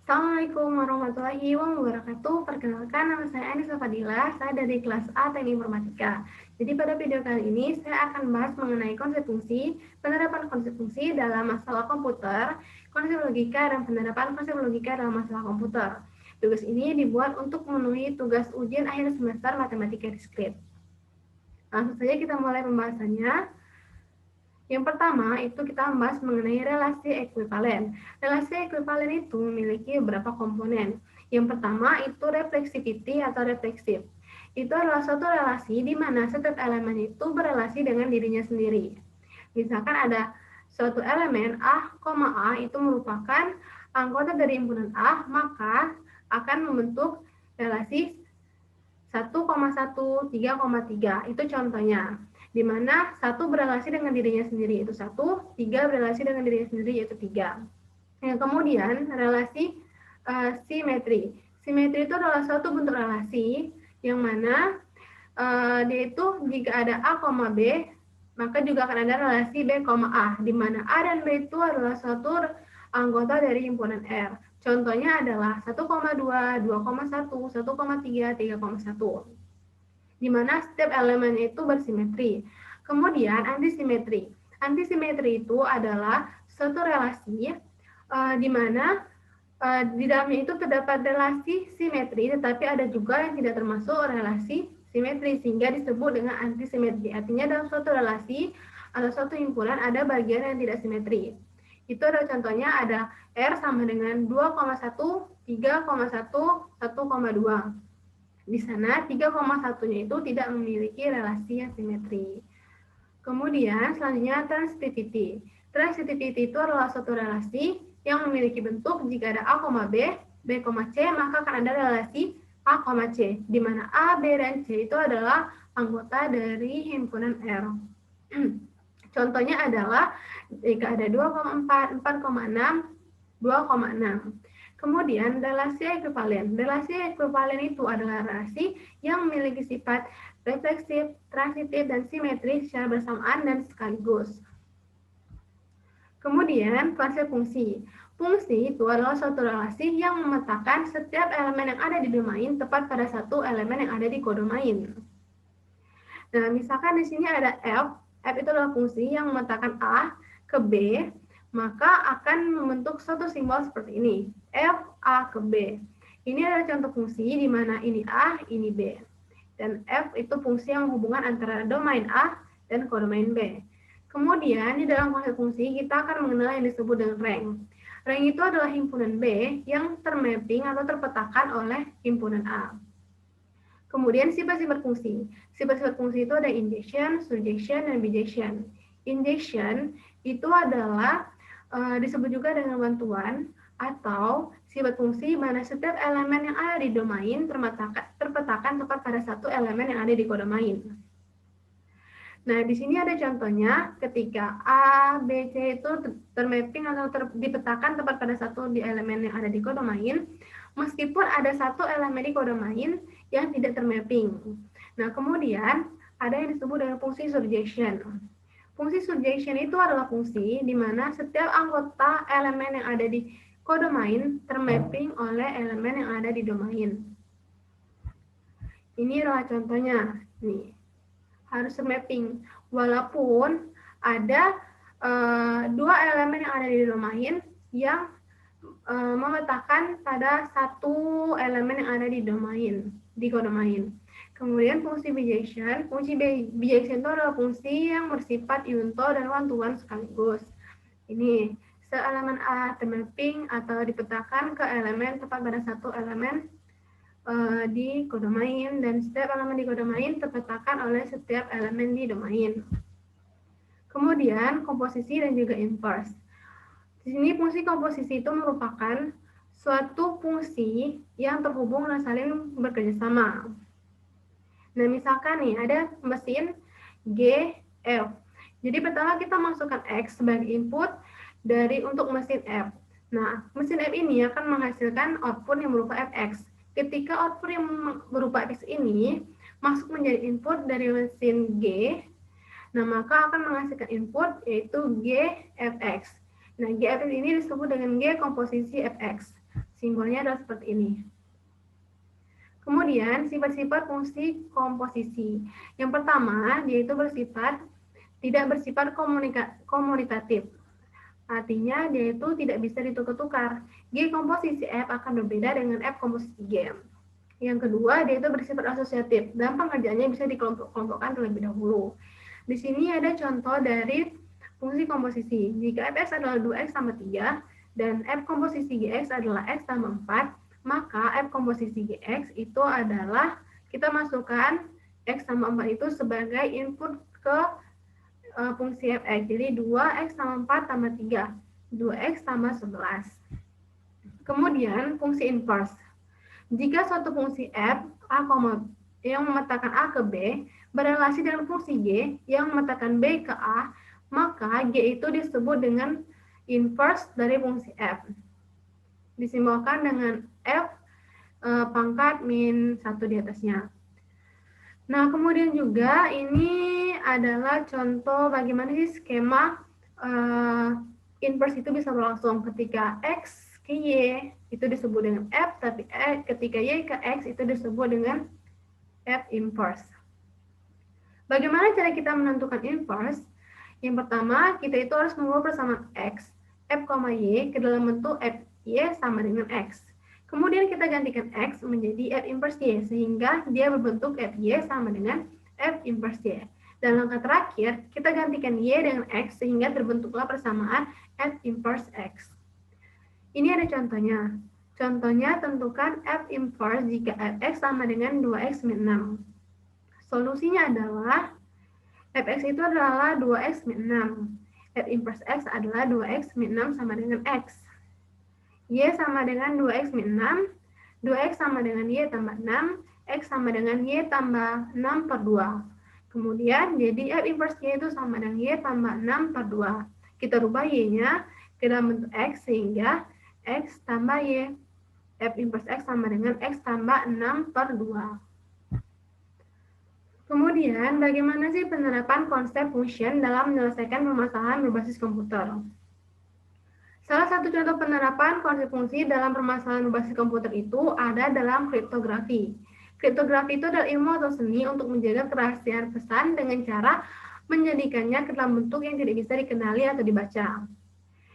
Assalamualaikum warahmatullahi wabarakatuh. Perkenalkan, nama saya Anissa Fadila. Saya dari kelas A Teknik Informatika. Jadi pada video kali ini saya akan bahas mengenai konsep fungsi, penerapan konsep fungsi dalam masalah komputer, konsep logika, dan penerapan konsep logika dalam masalah komputer. Tugas ini dibuat untuk memenuhi tugas ujian akhir semester matematika diskrit. Langsung saja kita mulai pembahasannya. Yang pertama itu kita membahas mengenai relasi ekuivalen. Relasi ekuivalen itu memiliki beberapa komponen. Yang pertama itu reflexivity atau refleksif. Itu adalah suatu relasi di mana setiap elemen itu berelasi dengan dirinya sendiri. Misalkan ada suatu elemen A, A itu merupakan anggota dari himpunan A, maka akan membentuk relasi 1,1, 3,3. Itu contohnya. Di mana 1 berelasi dengan dirinya sendiri, yaitu 1, 3 berelasi dengan dirinya sendiri, yaitu 3. Yang kemudian, relasi simetri. Simetri itu adalah suatu bentuk relasi yang mana dia itu jika ada A, B, maka juga akan ada relasi B, A, di mana A dan B itu adalah suatu anggota dari himpunan R. Contohnya adalah 1,2, 2,1, 1,3, 3,1. Di mana setiap elemen itu bersimetri. Kemudian antisimetri. Antisimetri itu adalah suatu relasi di mana di dalamnya itu terdapat relasi simetri, tetapi ada juga yang tidak termasuk relasi simetri, sehingga disebut dengan antisimetri. Artinya dalam suatu relasi atau suatu himpunan ada bagian yang tidak simetri. Itu ada contohnya, ada R sama dengan 2,1, 3,1, 1,2. Di sana 3,1-nya itu tidak memiliki relasi yang simetri. Kemudian selanjutnya transitivity. Transitivity itu adalah suatu relasi yang memiliki bentuk jika ada A, B, B, C, maka akan ada relasi A, C, di mana A, B, dan C itu adalah anggota dari himpunan R. Contohnya adalah jika ada 2,4, 4,6, 2,6. Kemudian relasi ekuivalen. Relasi ekuivalen itu adalah relasi yang memiliki sifat refleksif, transitif, dan simetris secara bersamaan dan sekaligus. Kemudian konsep fungsi. Fungsi itu adalah suatu relasi yang memetakan setiap elemen yang ada di domain tepat pada satu elemen yang ada di kodomain. Nah, misalkan di sini ada F. F itu adalah fungsi yang memetakan A ke B, maka akan membentuk suatu simbol seperti ini, F, A ke B. Ini adalah contoh fungsi di mana ini A, ini B. Dan F itu fungsi yang menghubungkan antara domain A dan kodomain B. Kemudian di dalam konsep fungsi kita akan mengenal yang disebut dengan rank. Rank itu adalah himpunan B yang termapping atau terpetakan oleh himpunan A. Kemudian sifat-sifat fungsi. Sifat-sifat fungsi itu ada injection, surjection, dan bijection. Injection itu adalah disebut juga dengan bantuan atau sifat fungsi mana setiap elemen yang ada di domain terpetakan tepat pada satu elemen yang ada di kodomain. Nah, di sini ada contohnya ketika A, B, C itu termapping atau dipetakan tepat pada satu di elemen yang ada di kodomain, meskipun ada satu elemen di kodomain yang tidak termapping. Nah, kemudian ada yang disebut dengan fungsi surjection. Fungsi surjection itu adalah fungsi di mana setiap anggota elemen yang ada di kodomain termapping oleh elemen yang ada di domain. Ini adalah contohnya. Nih, harus termapping. Walaupun ada dua elemen yang ada di domain yang memetakan pada satu elemen yang ada di domain, di kodomain. Kemudian fungsi bijection. Fungsi bijection itu adalah fungsi yang bersifat yunto dan one-to-one sekaligus. Ini seelemen A termapping atau dipetakan ke elemen tepat pada satu elemen di kodomain, dan setiap elemen di kodomain terpetakan oleh setiap elemen di domain. Kemudian komposisi dan juga inverse. Di sini fungsi komposisi itu merupakan suatu fungsi yang terhubung dan saling bekerja sama. Nah, misalkan nih ada mesin G, F. Jadi pertama kita masukkan X sebagai input untuk mesin F. Nah, mesin F ini akan menghasilkan output yang berupa Fx. Ketika output yang berupa Fx ini masuk menjadi input dari mesin G, nah maka akan menghasilkan input yaitu G, Fx. Nah, G, Fx ini disebut dengan G komposisi Fx. Simbolnya adalah seperti ini. Kemudian, sifat-sifat fungsi komposisi. Yang pertama, dia itu tidak bersifat komunikatif. Artinya, dia itu tidak bisa ditukar-tukar. G komposisi F akan berbeda dengan F komposisi G. Yang kedua, dia itu bersifat asosiatif dan pengerjaannya bisa dikelompokkan terlebih dahulu. Di sini ada contoh dari fungsi komposisi. Jika Fx adalah 2x tambah 3 dan F komposisi Gx adalah x tambah 4, maka F komposisi Gx itu adalah kita masukkan x tambah 4 itu sebagai input ke fungsi Fx. Jadi 2x tambah 4 tambah 3, 2x tambah 11. Kemudian fungsi inverse. Jika suatu fungsi f a, yang memetakan a ke b berelasi dengan fungsi g yang memetakan b ke a, maka g itu disebut dengan inverse dari fungsi f. Disimbolkan dengan f pangkat min 1 di atasnya. Nah, kemudian juga ini adalah contoh bagaimana sih skema inverse itu bisa berlangsung ketika x ke y itu disebut dengan f, tapi ketika y ke x itu disebut dengan f inverse. Bagaimana cara kita menentukan inverse? Yang pertama, kita itu harus mengubah persamaan x, f, y ke dalam bentuk f y sama dengan x. Kemudian kita gantikan x menjadi f inverse y, sehingga dia berbentuk f y sama dengan f inverse y. Dan langkah terakhir, kita gantikan y dengan x sehingga terbentuklah persamaan f inverse x. Ini ada contohnya. Contohnya, tentukan f inverse jika fx sama dengan 2x min 6. Solusinya adalah fx itu adalah 2x min 6. F inverse x adalah 2x min 6 sama dengan x. Y sama dengan 2x min 6. 2x sama dengan y tambah 6. X sama dengan y tambah 6 per 2. Kemudian, jadi f inverse y itu sama dengan y tambah 6 per 2. Kita rubah y-nya ke dalam bentuk x sehingga x tambah y. F inverse x sama dengan x tambah 6 per 2. Kemudian, bagaimana sih penerapan konsep function dalam menyelesaikan permasalahan berbasis komputer? Salah satu contoh penerapan konsep fungsi dalam permasalahan berbasis komputer itu ada dalam kriptografi. Kriptografi itu adalah ilmu atau seni untuk menjaga kerahasiaan pesan dengan cara menjadikannya ke dalam bentuk yang tidak bisa dikenali atau dibaca.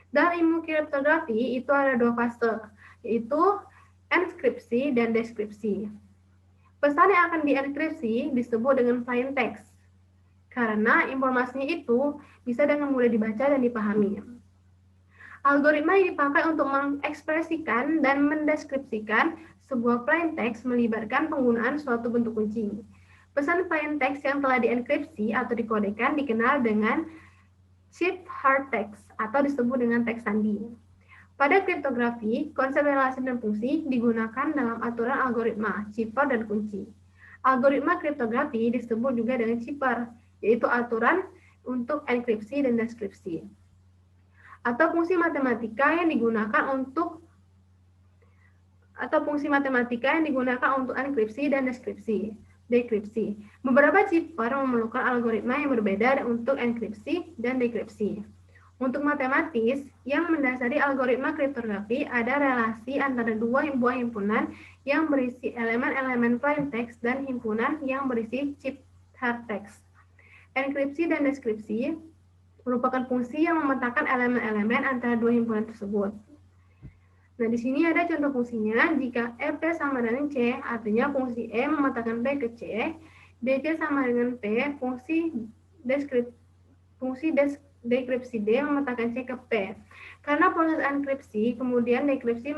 Dalam ilmu kriptografi itu ada 2 fase, yaitu enkripsi dan deskripsi. Pesan yang akan dienkripsi disebut dengan plain text, karena informasinya itu bisa dengan mudah dibaca dan dipahami. Algoritma yang dipakai untuk mengekspresikan dan mendeskripsikan sebuah plain text melibatkan penggunaan suatu bentuk kunci. Pesan plain text yang telah dienkripsi atau dikodekan dikenal dengan ciphertext atau disebut dengan teks sandi. Pada kriptografi, konsep relasi dan fungsi digunakan dalam aturan algoritma, cipher dan kunci. Algoritma kriptografi disebut juga dengan cipher, yaitu aturan untuk enkripsi dan deskripsi. Atau fungsi matematika yang digunakan untuk enkripsi dan dekripsi. Beberapa cipher memerlukan algoritma yang berbeda untuk enkripsi dan dekripsi. Untuk matematis, yang mendasari algoritma kriptografi ada relasi antara dua buah himpunan yang berisi elemen-elemen plain text dan himpunan yang berisi ciphertext. Enkripsi dan deskripsi merupakan fungsi yang memetakan elemen-elemen antara dua himpunan tersebut. Nah, di sini ada contoh fungsinya. Jika F sama dengan C, artinya fungsi E memetakan P ke C, DC sama dengan P, fungsi dekripsi D memetakan C ke P. Karena proses enkripsi, kemudian dekripsi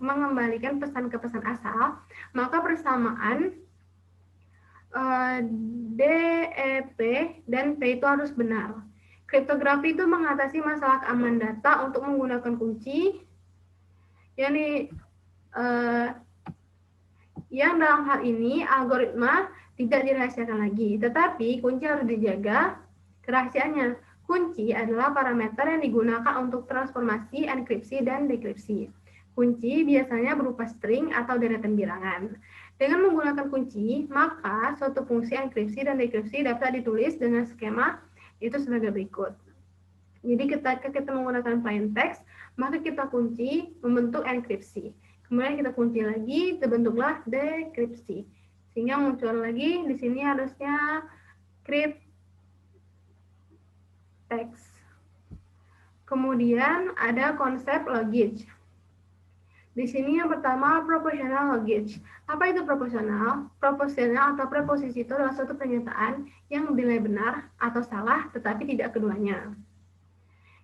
mengembalikan pesan ke pesan asal, maka persamaan D, E, P, dan P itu harus benar. Kriptografi itu mengatasi masalah keamanan data untuk menggunakan kunci yang dalam hal ini algoritma tidak dirahasiakan lagi, tetapi kunci harus dijaga kerahasiaannya. Kunci adalah parameter yang digunakan untuk transformasi, enkripsi, dan dekripsi. Kunci biasanya berupa string atau deretan bilangan. Dengan menggunakan kunci, maka suatu fungsi enkripsi dan dekripsi dapat ditulis dengan skema itu sebagai berikut. Jadi ketika kita menggunakan plain text, maka kita kunci membentuk enkripsi. Kemudian kita kunci lagi, terbentuklah dekripsi. Sehingga muncul lagi di sini harusnya crypt text. Kemudian ada konsep logit. Di sini yang pertama proportional logit. Apa itu proporsional? Proporsional atau preposisi itu adalah suatu pernyataan yang dinilai benar atau salah tetapi tidak keduanya.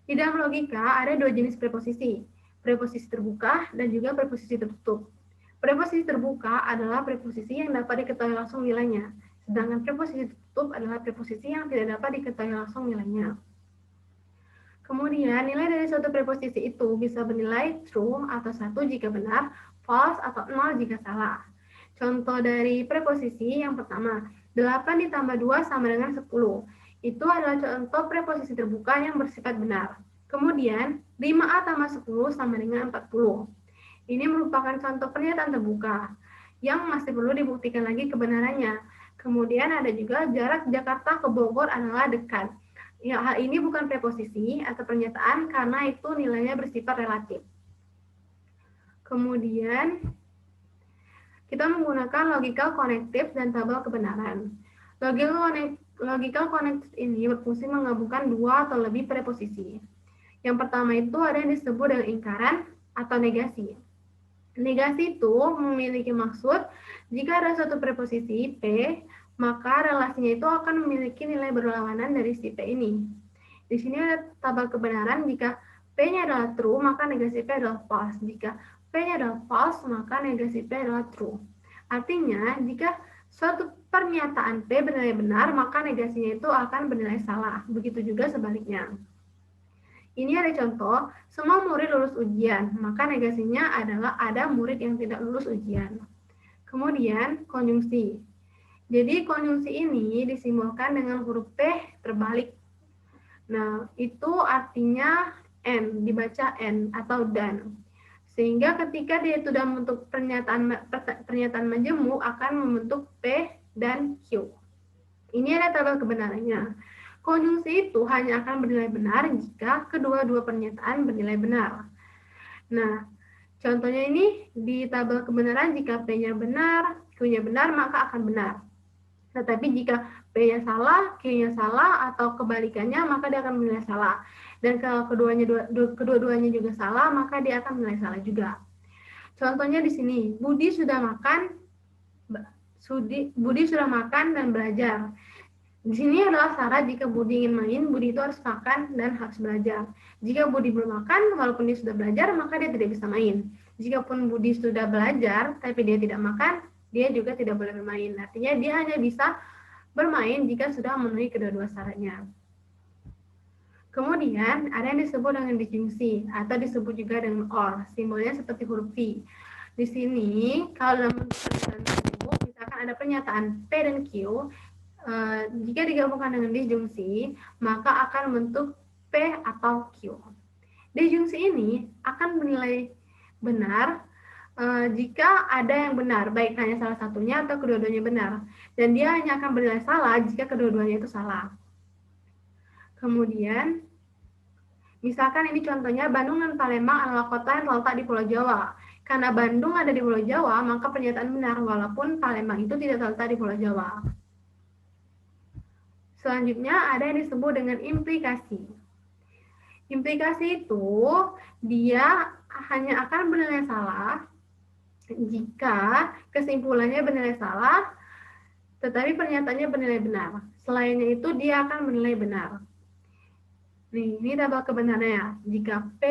Di dalam logika ada dua jenis preposisi, preposisi terbuka dan juga preposisi tertutup. Preposisi terbuka adalah preposisi yang dapat diketahui langsung nilainya, sedangkan preposisi tertutup adalah preposisi yang tidak dapat diketahui langsung nilainya. Kemudian, nilai dari suatu preposisi itu bisa bernilai true atau 1 jika benar, false atau 0 jika salah. Contoh dari preposisi yang pertama, 8 ditambah 2 sama dengan 10. Itu adalah contoh preposisi terbuka yang bersifat benar. Kemudian, 5A tambah 10 sama dengan 40. Ini merupakan contoh pernyataan terbuka yang masih perlu dibuktikan lagi kebenarannya. Kemudian ada juga jarak Jakarta ke Bogor adalah dekat. Ya, hal ini bukan preposisi atau pernyataan karena itu nilainya bersifat relatif. Kemudian, kita menggunakan logical connective dan tabel kebenaran. Logical connective ini berfungsi menggabungkan dua atau lebih preposisi. Yang pertama itu ada yang disebut dengan ingkaran atau negasi. Negasi itu memiliki maksud jika ada suatu preposisi P, maka relasinya itu akan memiliki nilai berlawanan dari si P ini. Di sini ada tabel kebenaran, jika P-nya adalah true, maka negasi P adalah false. Jika P-nya adalah false, maka negasi P adalah true. Artinya, jika suatu pernyataan P bernilai benar, maka negasinya itu akan bernilai salah. Begitu juga sebaliknya. Ini ada contoh, semua murid lulus ujian, maka negasinya adalah ada murid yang tidak lulus ujian. Kemudian, konjungsi. Jadi, konjungsi ini disimbolkan dengan huruf P terbalik. Nah, itu artinya N, dibaca N atau dan. Sehingga ketika dia sudah membentuk pernyataan majemuk akan membentuk P dan Q. Ini ada tabel kebenarannya. Konjungsi itu hanya akan bernilai benar jika kedua-dua pernyataan bernilai benar. Nah, contohnya ini di tabel kebenaran jika P-nya benar, Q-nya benar, maka akan benar. Tetapi jika P-nya salah, Q-nya salah, atau kebalikannya, maka dia akan bernilai salah. Dan kalau kedua-duanya juga salah, maka dia akan bernilai salah juga. Contohnya di sini, Budi sudah makan dan belajar. Di sini adalah syarat jika Budi ingin main, Budi itu harus makan dan harus belajar. Jika Budi belum makan, walaupun dia sudah belajar, maka dia tidak bisa main. Jikapun Budi sudah belajar, tapi dia tidak makan, dia juga tidak boleh bermain. Artinya dia hanya bisa bermain jika sudah memenuhi kedua-dua syaratnya. Kemudian, ada yang disebut dengan disjungsi, atau disebut juga dengan OR, simbolnya seperti huruf V. Di sini, kalau dalam bentuk pernyataan tersebut, misalkan ada pernyataan P dan Q, jika digabungkan dengan disjungsi, maka akan membentuk P atau Q. Disjungsi ini akan bernilai benar jika ada yang benar, baik hanya salah satunya atau kedua-duanya benar. Dan dia hanya akan bernilai salah jika kedua-duanya itu salah. Kemudian, misalkan ini contohnya Bandung dan Palembang adalah kota yang terletak di Pulau Jawa. Karena Bandung ada di Pulau Jawa, maka pernyataan benar walaupun Palembang itu tidak terletak di Pulau Jawa. Selanjutnya ada yang disebut dengan implikasi. Implikasi itu dia hanya akan bernilai salah jika kesimpulannya bernilai salah, tetapi pernyataannya bernilai benar. Selainnya itu dia akan bernilai benar. Nih, ini tabel kebenarannya. Jika P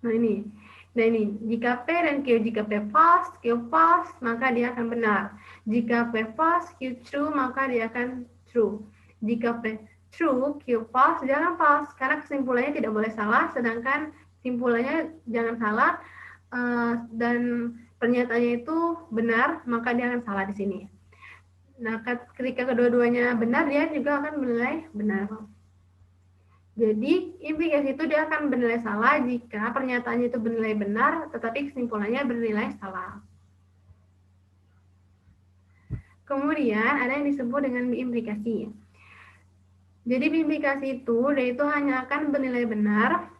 Nah ini, jika P dan Q, jika P false, Q false, maka dia akan benar. Jika P false, Q true, maka dia akan true. Jika P true, Q false, dia akan false. Karena kesimpulannya tidak boleh salah, sedangkan simpulannya jangan salah, dan pernyataannya itu benar, maka dia akan salah di sini. Nah, ketika kedua-duanya benar, dia juga akan menilai benar. Jadi, implikasi itu dia akan bernilai salah jika pernyataannya itu bernilai benar, tetapi kesimpulannya bernilai salah. Kemudian, ada yang disebut dengan biimplikasi. Jadi implikasi itu, dia itu hanya akan bernilai benar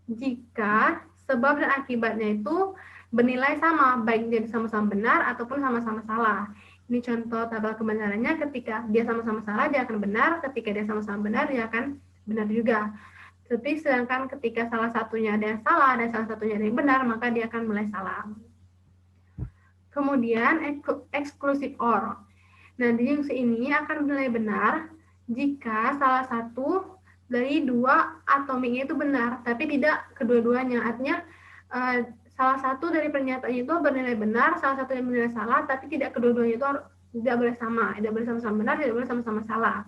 jika sebab dan akibatnya itu bernilai sama, baik dia sama-sama benar ataupun sama-sama salah. Ini contoh tabel kebenarannya, ketika dia sama-sama salah, dia akan benar, ketika dia sama-sama benar, dia akan benar juga. Tapi sedangkan ketika salah satunya ada yang salah dan salah satunya ada yang benar, maka dia akan mulai salah. Kemudian exclusive or. Nah, disjungsi ini akan bernilai benar jika salah satu dari dua atomiknya itu benar, tapi tidak kedua-duanya. Artinya salah satu dari pernyataan itu bernilai benar, salah satu yang bernilai salah, tapi tidak kedua-duanya itu tidak boleh sama, tidak boleh sama-sama benar, tidak boleh sama-sama salah.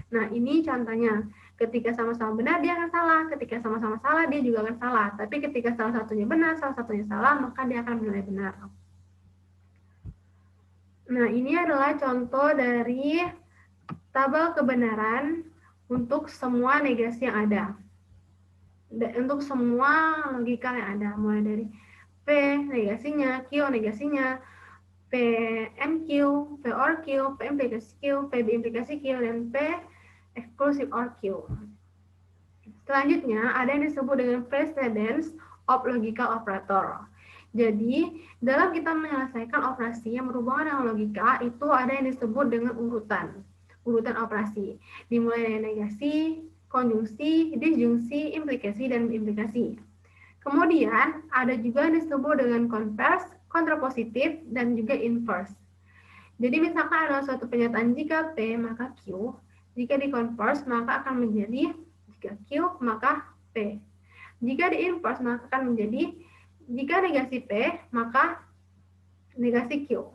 Nah, ini contohnya. Ketika sama-sama benar, dia akan salah. Ketika sama-sama salah, dia juga akan salah. Tapi ketika salah satunya benar, salah satunya salah, maka dia akan bernilai benar. Nah, ini adalah contoh dari tabel kebenaran untuk semua negasi yang ada. Untuk semua logika yang ada, mulai dari P negasinya, Q negasinya, PMQ, P or Q, P implikasi Q, P implikasi Q, dan P exclusive or Q. Selanjutnya, ada yang disebut dengan precedence of logical operator. Jadi, dalam kita menyelesaikan operasi yang berhubungan dengan logika, itu ada yang disebut dengan urutan operasi. Dimulai dari negasi, konjungsi, disjungsi, implikasi, dan implikasi. Kemudian, ada juga yang disebut dengan converse, kontrapositif, dan juga inverse. Jadi, misalkan ada suatu pernyataan jika P, maka Q. Jika di converse, maka akan menjadi jika Q, maka P. Jika di inverse, maka akan menjadi jika negasi P, maka negasi Q.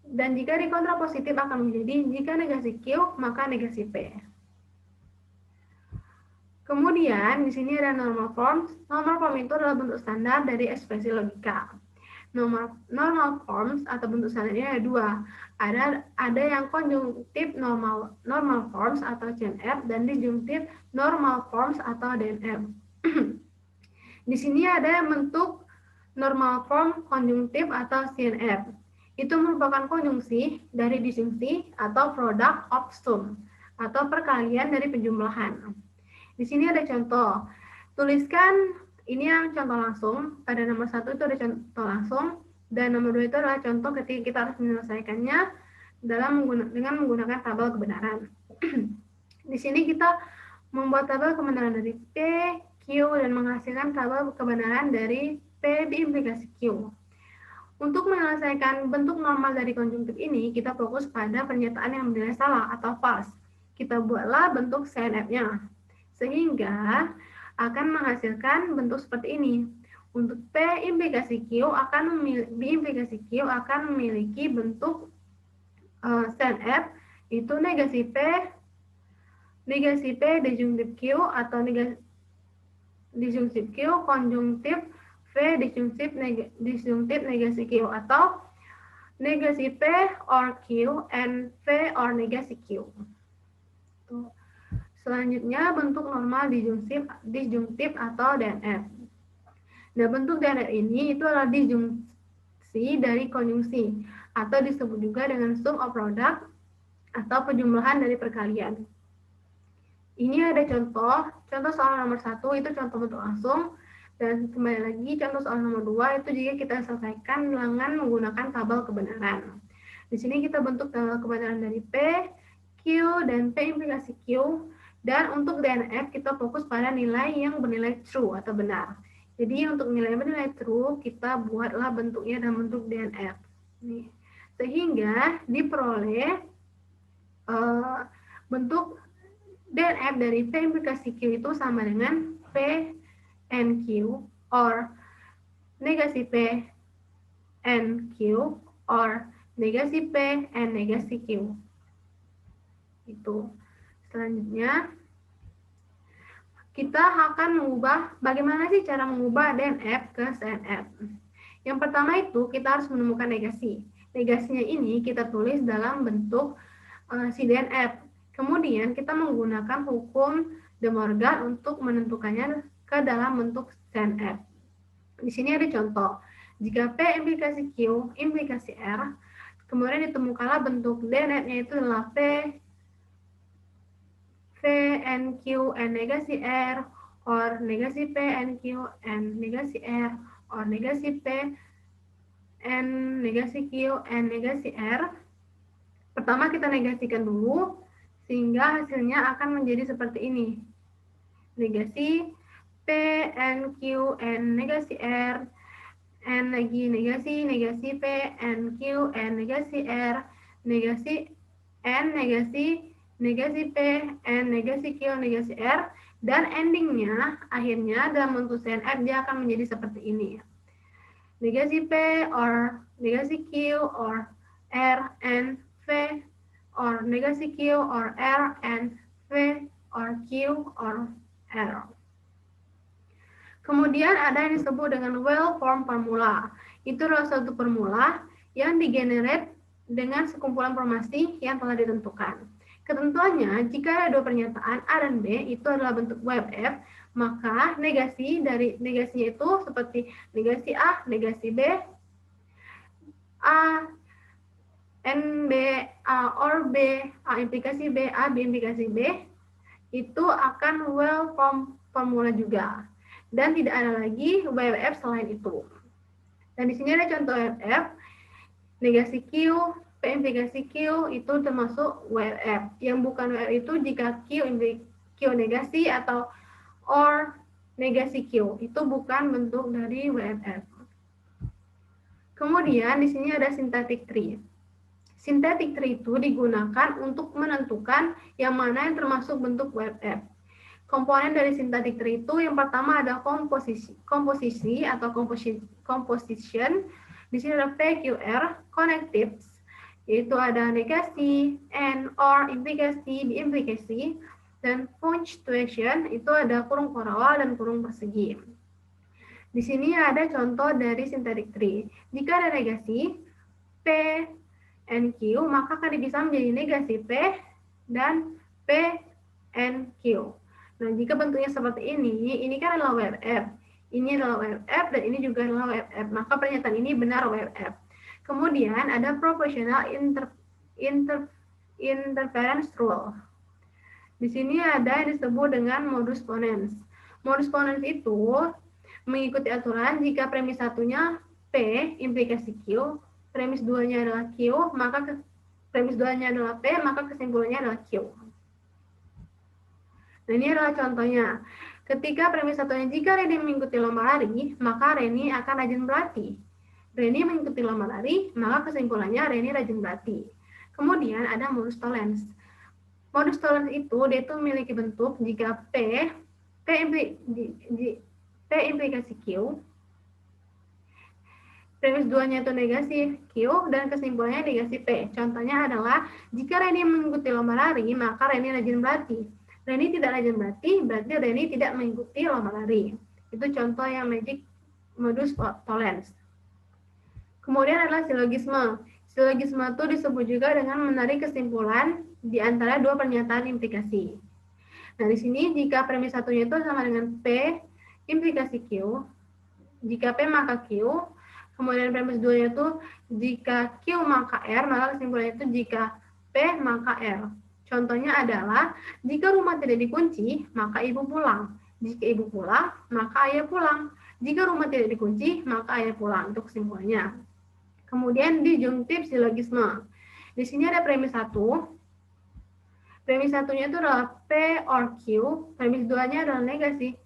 Dan jika di kontrapositif akan menjadi jika negasi Q, maka negasi P. Kemudian, di sini ada normal form. Normal form itu adalah bentuk standar dari ekspresi logika. Normal forms atau bentuk standar ini ada dua. Ada yang konjungtif normal forms atau CNF dan disjungtif normal forms atau DNF. Di sini ada bentuk normal form konjungtif atau CNF. Itu merupakan konjungsi dari disjungsi atau product of sum atau perkalian dari penjumlahan. Di sini ada contoh. Tuliskan ini yang contoh langsung. Pada nomor 1 itu ada contoh langsung dan nomor 2 itu adalah contoh ketika kita harus menyelesaikannya dengan menggunakan tabel kebenaran. Di sini kita membuat tabel kebenaran dari P, Q dan menghasilkan tabel kebenaran dari P diimplikasi Q. Untuk menyelesaikan bentuk normal dari konjungtif ini, kita fokus pada pernyataan yang bernilai salah atau false. Kita buatlah bentuk CNF-nya, sehingga akan menghasilkan bentuk seperti ini. Untuk P implikasi Q akan memiliki bentuk CNF, itu negasi P disjungtif Q atau disjungtif Q konjungtif V disjungtif negasi Q atau negasi P or Q and V or negasi Q. Selanjutnya bentuk normal disjungtif atau DNF. Nah, bentuk DNF ini itu adalah disjungsi dari konjungsi atau disebut juga dengan sum of product atau penjumlahan dari perkalian. Ini ada contoh soal nomor 1 itu contoh bentuk langsung. Dan kembali lagi, contoh soal nomor 2 itu juga kita selesaikan dengan menggunakan tabel kebenaran. Di sini kita bentuk tabel kebenaran dari P, Q, dan P implikasi Q. Dan untuk DNF kita fokus pada nilai yang bernilai true atau benar. Jadi untuk nilai yang bernilai true, kita buatlah bentuknya dalam bentuk DNF. Sehingga diperoleh bentuk DNF dari P implikasi Q itu sama dengan P and Q or negasi P and Q or negasi P and negasi Q. Itu. Selanjutnya kita akan mengubah, bagaimana sih cara mengubah DNF ke CNF. Yang pertama itu kita harus menemukan negasi. Negasinya ini kita tulis dalam bentuk si DNF. Kemudian kita menggunakan hukum De Morgan untuk menentukannya ke dalam bentuk CNF. Di sini ada contoh. Jika P implikasi Q implikasi R, kemudian ditemukanlah bentuk DNF-nya itu adalah P and Q and negasi R, or negasi P and Q and negasi R, or negasi P and negasi Q and negasi R. Pertama kita negasikan dulu, sehingga hasilnya akan menjadi seperti ini. Negasi P and Q and negasi R, and lagi negasi P and Q and negasi R, negasi N negasi P and negasi Q negasi R, dan endingnya akhirnya dalam bentuk CNF dia akan menjadi seperti ini. Negasi P or negasi Q or R and V, or negasi Q or R and V or Q or R. Kemudian ada yang disebut dengan well-formed formula. Itu adalah suatu formula yang digenerate dengan sekumpulan informasi yang telah ditentukan. Ketentuannya, jika ada dua pernyataan A dan B itu adalah bentuk WFF, maka negasi dari negasinya itu seperti negasi A, negasi B, A, N, B, A, or B, A implikasi B, A, B implikasi B, itu akan well-formed formula juga. Dan tidak ada lagi WFF selain itu. Dan di sini ada contoh WFF, negasi Q, P implikasi Q itu termasuk WFF. Yang bukan WFF itu jika Q negasi atau or negasi Q, itu bukan bentuk dari WFF. Kemudian di sini ada synthetic tree. Synthetic tree itu digunakan untuk menentukan yang mana yang termasuk bentuk WFF. Komponen dari synthetic tree itu yang pertama ada komposisi atau composition. Di sini ada PQR, connectives, yaitu ada negasi, and, or, implikasi, diimplikasi, dan punctuation, itu ada kurung paralel dan kurung persegi. Di sini ada contoh dari synthetic tree. Jika ada negasi P and Q, maka akan dipisah menjadi negasi P dan P and Q. Nah, jika bentuknya seperti ini kan adalah WFF. Ini adalah WFF dan ini juga adalah WFF. Maka pernyataan ini benar WFF. Kemudian ada proportional interference rule. Di sini ada yang disebut dengan modus ponens. Modus ponens itu mengikuti aturan jika premis satunya P implikasi Q, premis 2-nya adalah Q, maka premis 2-nya adalah P, maka kesimpulannya adalah Q. Nah, ini adalah contohnya. Ketika premis satunya, jika Reni mengikuti lomba lari, maka Reni akan rajin berlatih. Reni mengikuti lomba lari, maka kesimpulannya Reni rajin berlatih. Kemudian ada modus tollens. Modus tollens itu dia itu memiliki bentuk jika P implikasi Q, premis 2-nya itu negasi Q, dan kesimpulannya negasi P. Contohnya adalah, jika Reni mengikuti lomba lari, maka Reni rajin berlatih. Reni tidak rajin berlatih, berarti Reni tidak mengikuti lomba lari. Itu contoh yang magic modus tollens. Kemudian adalah silogisme. Silogisme itu disebut juga dengan menarik kesimpulan di antara dua pernyataan implikasi. Nah, di sini jika premis satunya itu sama dengan P implikasi Q, jika P maka Q, kemudian premis 2-nya itu jika Q maka R, maka kesimpulannya itu jika P maka R. Contohnya adalah, jika rumah tidak dikunci, maka ibu pulang. Jika ibu pulang, maka ayah pulang. Jika rumah tidak dikunci, maka ayah pulang. Untuk kesimpulannya. Kemudian disjunktif silogisme. Di sini ada premis 1. Premis 1-nya itu adalah P or Q. Premis 2-nya adalah negasi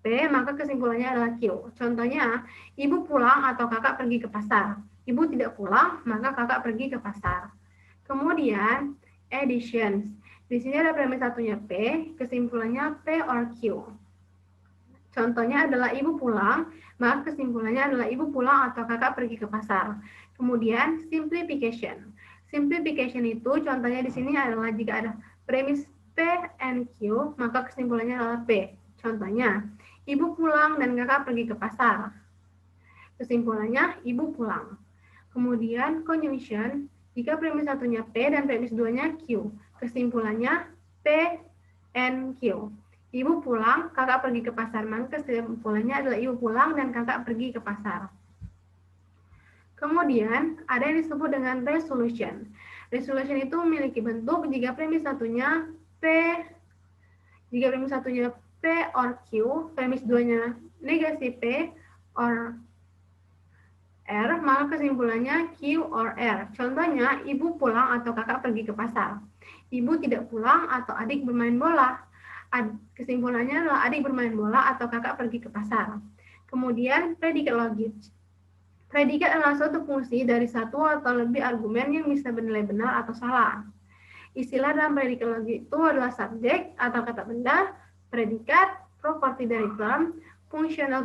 P, maka kesimpulannya adalah Q. Contohnya, ibu pulang atau kakak pergi ke pasar. Ibu tidak pulang, maka kakak pergi ke pasar. Kemudian, additions. Di sini ada premis satunya P, kesimpulannya P or Q. Contohnya adalah ibu pulang, maka kesimpulannya adalah ibu pulang atau kakak pergi ke pasar. Kemudian simplification. Simplification itu contohnya di sini adalah jika ada premis P and Q, maka kesimpulannya adalah P. Contohnya, ibu pulang dan kakak pergi ke pasar. Kesimpulannya ibu pulang. Kemudian conjunction. Jika premis satunya P dan premis 2-nya Q, kesimpulannya P and Q. Ibu pulang, kakak pergi ke pasar, maka kesimpulannya adalah ibu pulang dan kakak pergi ke pasar. Kemudian, ada yang disebut dengan resolution. Resolution itu memiliki bentuk jika premis satunya P Jika premis satunya P or Q, premis 2-nya negasi P or R, maka kesimpulannya Q or R. Contohnya, ibu pulang atau kakak pergi ke pasar. Ibu tidak pulang atau adik bermain bola. Kesimpulannya adalah adik bermain bola atau kakak pergi ke pasar. Kemudian, predikat logis. Predikat adalah suatu fungsi dari satu atau lebih argumen yang bisa bernilai benar atau salah. Istilah dalam predikat logis itu adalah subjek atau kata benda, predikat, properti dari term, fungsional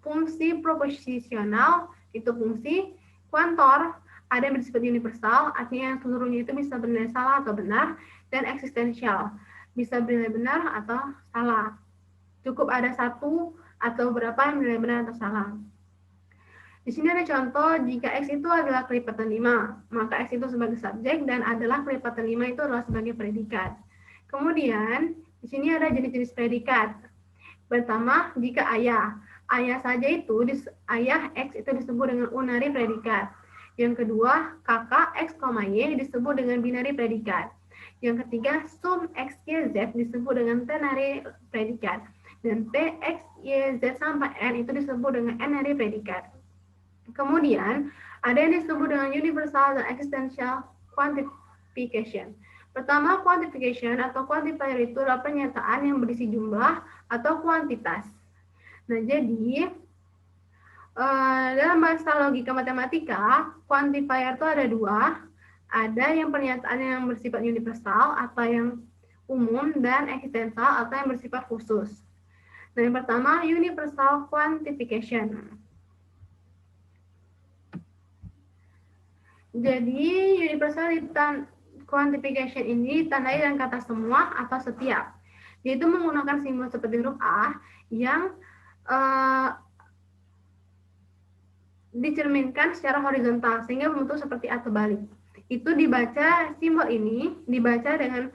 fungsi proposisional, itu fungsi, kuantor, ada yang bersifat universal, artinya yang seluruhnya itu bisa bernilai salah atau benar, dan eksistensial, bisa bernilai benar atau salah. Cukup ada satu atau berapa yang bernilai benar atau salah. Di sini ada contoh, jika X itu adalah kelipatan 5, maka X itu sebagai subjek dan adalah kelipatan 5 itu adalah sebagai predikat. Kemudian, di sini ada jenis-jenis predikat. Pertama, jika ayah. Ayah saja itu, ayah X itu disebut dengan unary predikat. Yang kedua, kakak X, Y disebut dengan binary predikat. Yang ketiga, sum X, Y, Z disebut dengan ternary predikat. Dan P, X, Y, Z sampai N itu disebut dengan n-ary predikat. Kemudian, ada yang disebut dengan universal dan existential quantification. Pertama, quantification atau quantifier itu adalah pernyataan yang berisi jumlah atau kuantitas. Nah, jadi dalam bahasa logika matematika, quantifier itu ada dua. Ada yang pernyataan yang bersifat universal atau yang umum dan eksistensial atau yang bersifat khusus. Nah, yang pertama, universal quantification. Jadi, universal quantification ini ditandai dengan kata semua atau setiap. Yaitu menggunakan simbol seperti huruf A yang dicerminkan secara horizontal sehingga berbentuk seperti A terbalik. Itu dibaca, simbol ini dibaca dengan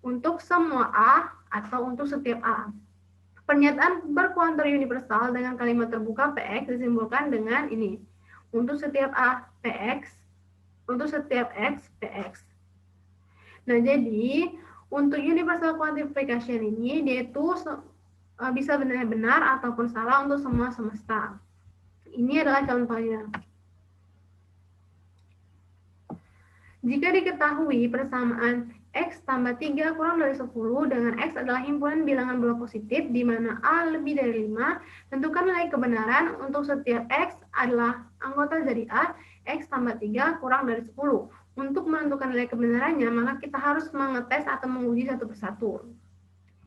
untuk semua A atau untuk setiap A. Pernyataan berkuantor universal dengan kalimat terbuka PX disimbolkan dengan ini. Untuk setiap A, PX. Untuk setiap X, PX. Nah, jadi untuk universal quantification ini, dia itu bisa benar ataupun salah untuk semua semesta. Ini adalah contohnya. Jika diketahui persamaan X tambah 3 kurang dari 10 dengan X adalah himpunan bilangan bulat positif di mana A lebih dari 5, tentukan nilai kebenaran untuk setiap X adalah anggota dari A, X tambah 3 kurang dari 10. Untuk menentukan nilai kebenarannya, maka kita harus mengetes atau menguji satu persatu.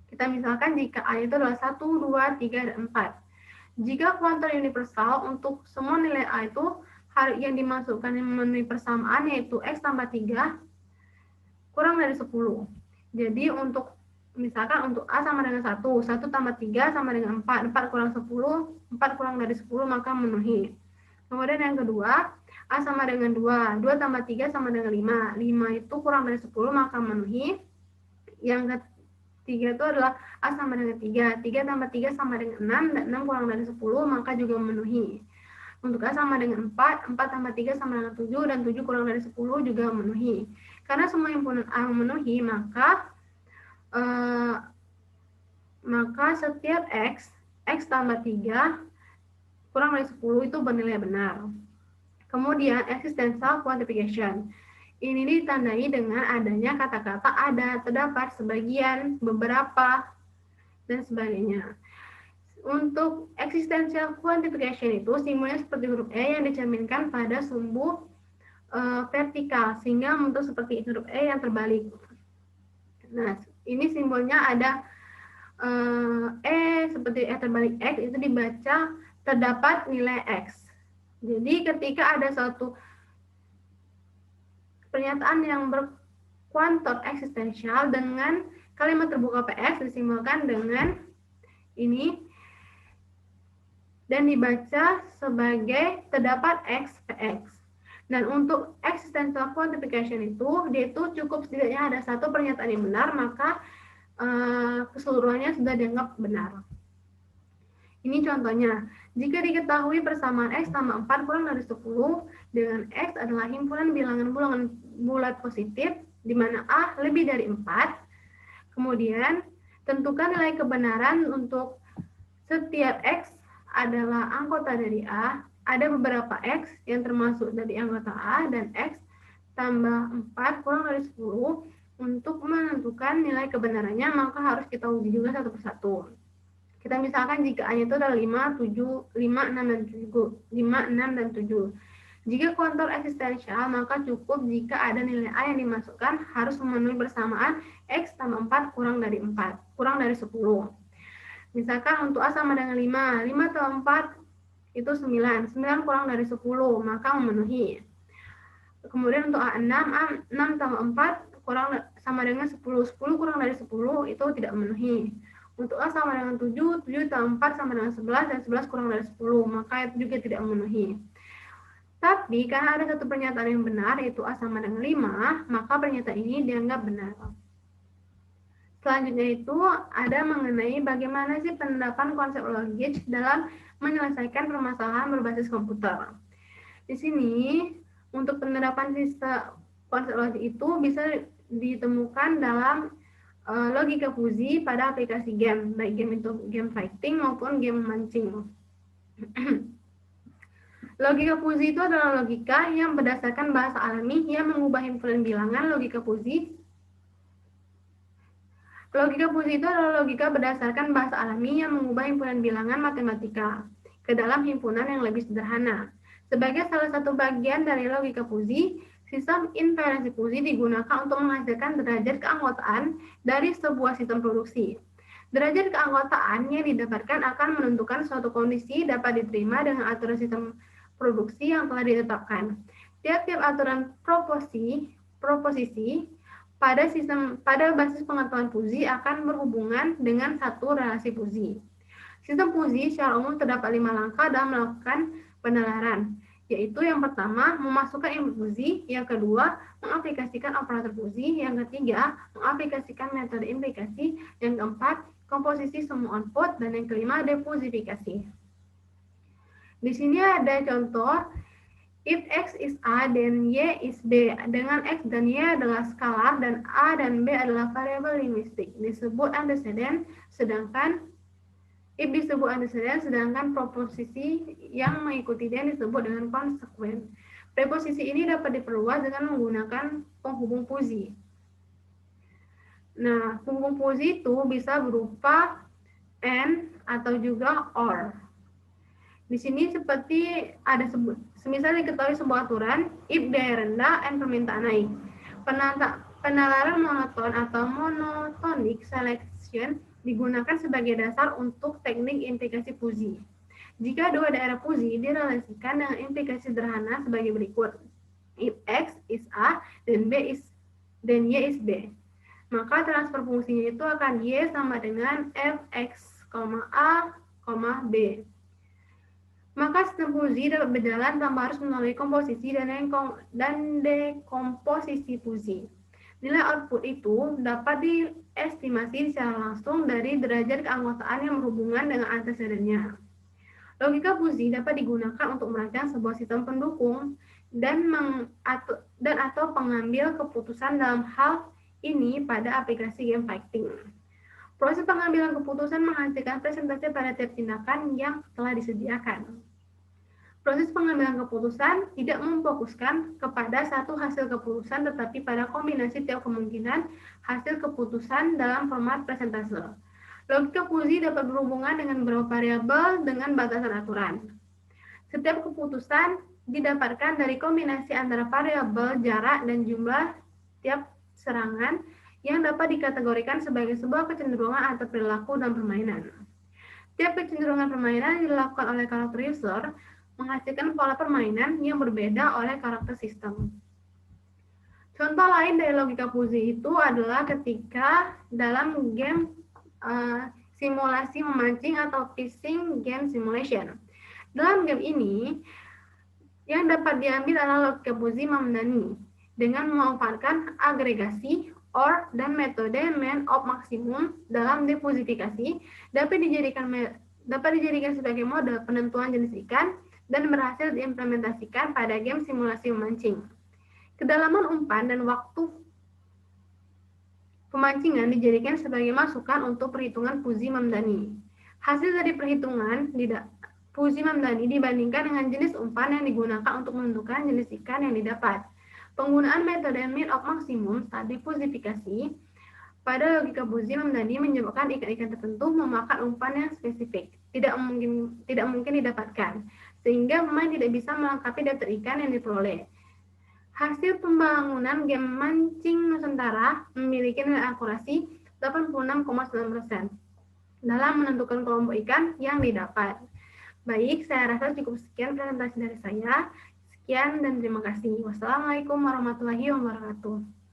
Kita misalkan jika A itu adalah 1, 2, 3, dan 4. Jika kuantor universal untuk semua nilai A itu yang dimasukkan yang memenuhi persamaan yaitu X tambah 3 kurang dari 10. Jadi untuk misalkan untuk A sama dengan 1, 1 tambah 3 sama dengan 4, 4 kurang 10, 4 kurang dari 10 maka memenuhi. Kemudian yang kedua, A sama dengan 2, 2 tambah 3 sama dengan 5, 5 itu kurang dari 10 maka memenuhi. Yang ketiga itu adalah A sama dengan 3, 3 tambah 3 sama dengan 6, dan 6 kurang dari 10 maka juga memenuhi. Untuk A sama dengan 4, 4 tambah 3 sama dengan 7, dan 7 kurang dari 10 juga memenuhi. Karena semua himpunan A memenuhi, maka setiap X tambah 3 kurang dari 10 itu bernilai benar. Kemudian, existential quantification. Ini ditandai dengan adanya kata-kata ada, terdapat, sebagian, beberapa, dan sebagainya. Untuk existential quantification itu simbolnya seperti huruf E yang dicerminkan pada sumbu vertikal sehingga membentuk seperti huruf E yang terbalik. Nah, ini simbolnya ada E seperti E terbalik X itu dibaca terdapat nilai X. Jadi ketika ada suatu pernyataan yang berkuantor eksistensial dengan kalimat terbuka PX disimbolkan dengan ini dan dibaca sebagai terdapat X PX. Dan untuk existential quantification itu, dia itu cukup setidaknya ada satu pernyataan yang benar, maka keseluruhannya sudah dianggap benar. Ini contohnya, jika diketahui persamaan X tambah 4 kurang dari 10 dengan X adalah himpunan bilangan bulat positif, di mana A lebih dari 4, kemudian Tentukan nilai kebenaran untuk setiap X adalah anggota dari A. Ada beberapa X yang termasuk dari anggota A dan X tambah 4 kurang dari 10. Untuk menentukan nilai kebenarannya, maka harus kita uji juga satu persatu. Kita misalkan jika A-nya itu adalah 5, 7, 5, 6, dan 7. 5, 6, dan 7. Jika kontur eksistensial, maka cukup jika ada nilai A yang dimasukkan harus memenuhi bersamaan X tambah 4 kurang dari 10. Misalkan untuk A sama dengan 5. 5 tambah 4 itu 9. 9 kurang dari 10, maka memenuhi. Kemudian untuk A6, A6 tambah 4 kurang sama dengan 10. 10 kurang dari 10 itu tidak memenuhi. Untuk A sama dengan 7, 7 tambah 4 sama dengan 11, dan 11 kurang dari 10, maka itu juga tidak memenuhi. Tapi karena ada satu pernyataan yang benar, yaitu A sama dengan 5, maka pernyataan ini dianggap benar. Selanjutnya itu ada mengenai bagaimana sih penerapan konsep logis dalam menyelesaikan permasalahan berbasis komputer. Di sini, untuk penerapan konsep logis itu bisa ditemukan dalam logika fuzzy pada aplikasi game, baik game itu game fighting maupun game mancing. Logika fuzzy itu adalah logika yang berdasarkan bahasa alami yang mengubah himpunan bilangan. Logika fuzzy itu adalah logika berdasarkan bahasa alami yang mengubah himpunan bilangan matematika ke dalam himpunan yang lebih sederhana. Sebagai salah satu bagian dari logika fuzzy, sistem inferensi fuzzy digunakan untuk menghasilkan derajat keanggotaan dari sebuah sistem produksi. Derajat keanggotaan yang didapatkan akan menentukan suatu kondisi dapat diterima dengan aturan sistem produksi yang telah ditetapkan. Tiap-tiap aturan proposisi pada basis pengetahuan fuzzy akan berhubungan dengan satu relasi fuzzy. Sistem fuzzy secara umum terdapat 5 langkah dalam melakukan penalaran, yaitu yang pertama, memasukkan input fuzzy, yang kedua, mengaplikasikan operator fuzzy, yang ketiga, mengaplikasikan metode implikasi, yang keempat, komposisi semua output, dan yang kelima, defusifikasi. Di sini ada contoh, if X is A, then Y is B, dengan X dan Y adalah skalar, dan A dan B adalah variabel linguistik, disebut antecedent, sedangkan if disebut antecedent, sedangkan proposisi yang mengikuti dia disebut dengan konsekuen. Preposisi ini dapat diperluas dengan menggunakan penghubung fuzzy. Nah, penghubung fuzzy itu bisa berupa and atau juga or. Di sini seperti ada semisal diketahui sebuah aturan, if daya rendah and permintaan naik. Penalaran monoton atau monotonic selection digunakan sebagai dasar untuk teknik implikasi fuzzy. Jika dua daerah fuzzy direlasikan dengan implikasi sederhana sebagai berikut. If X is A, then Y is B. Maka transfer fungsinya itu akan Y sama dengan Fx, A, B. Maka sistem fuzzy dapat berjalan tanpa harus melalui komposisi dan dekomposisi fuzzy. Nilai output itu dapat diestimasi secara langsung dari derajat keanggotaan yang berhubungan dengan antecedennya. Logika fuzzy dapat digunakan untuk merancang sebuah sistem pendukung dan atau pengambil keputusan dalam hal ini pada aplikasi game fighting. Proses pengambilan keputusan menghasilkan presentasi pada tiap tindakan yang telah disediakan. Proses pengambilan keputusan tidak memfokuskan kepada satu hasil keputusan, tetapi pada kombinasi tiap kemungkinan hasil keputusan dalam format presentase. Logika fuzzy dapat berhubungan dengan beberapa variabel dengan batasan aturan. Setiap keputusan didapatkan dari kombinasi antara variabel, jarak, dan jumlah tiap serangan yang dapat dikategorikan sebagai sebuah kecenderungan atau perilaku dalam permainan. Tiap kecenderungan permainan dilakukan oleh karakter user menghasilkan pola permainan yang berbeda oleh karakter sistem. Contoh lain dari logika fuzzy itu adalah ketika dalam game simulasi memancing atau fishing game simulation. Dalam game ini, yang dapat diambil adalah logika fuzzy Mamdani dengan memanfaatkan agregasi, OR, dan metode mean of maximum dalam defusifikasi dapat dijadikan sebagai model penentuan jenis ikan dan berhasil diimplementasikan pada game simulasi memancing. Kedalaman umpan dan waktu pemancingan dijadikan sebagai masukan untuk perhitungan Puji Mamdani. Hasil dari perhitungan Puji Mamdani dibandingkan dengan jenis umpan yang digunakan untuk menentukan jenis ikan yang didapat. Penggunaan metode mean of maximum saat dipuzifikasi pada logika Puji Mamdani menyebabkan ikan-ikan tertentu memakan umpan yang spesifik, tidak mungkin didapatkan, sehingga pemain tidak bisa melengkapi daftar ikan yang diperoleh. Hasil pembangunan game mancing Nusantara memiliki nilai akurasi 86,9% dalam menentukan kelompok ikan yang didapat. Baik, saya rasa cukup sekian presentasi dari saya. Sekian dan terima kasih. Wassalamualaikum warahmatullahi wabarakatuh.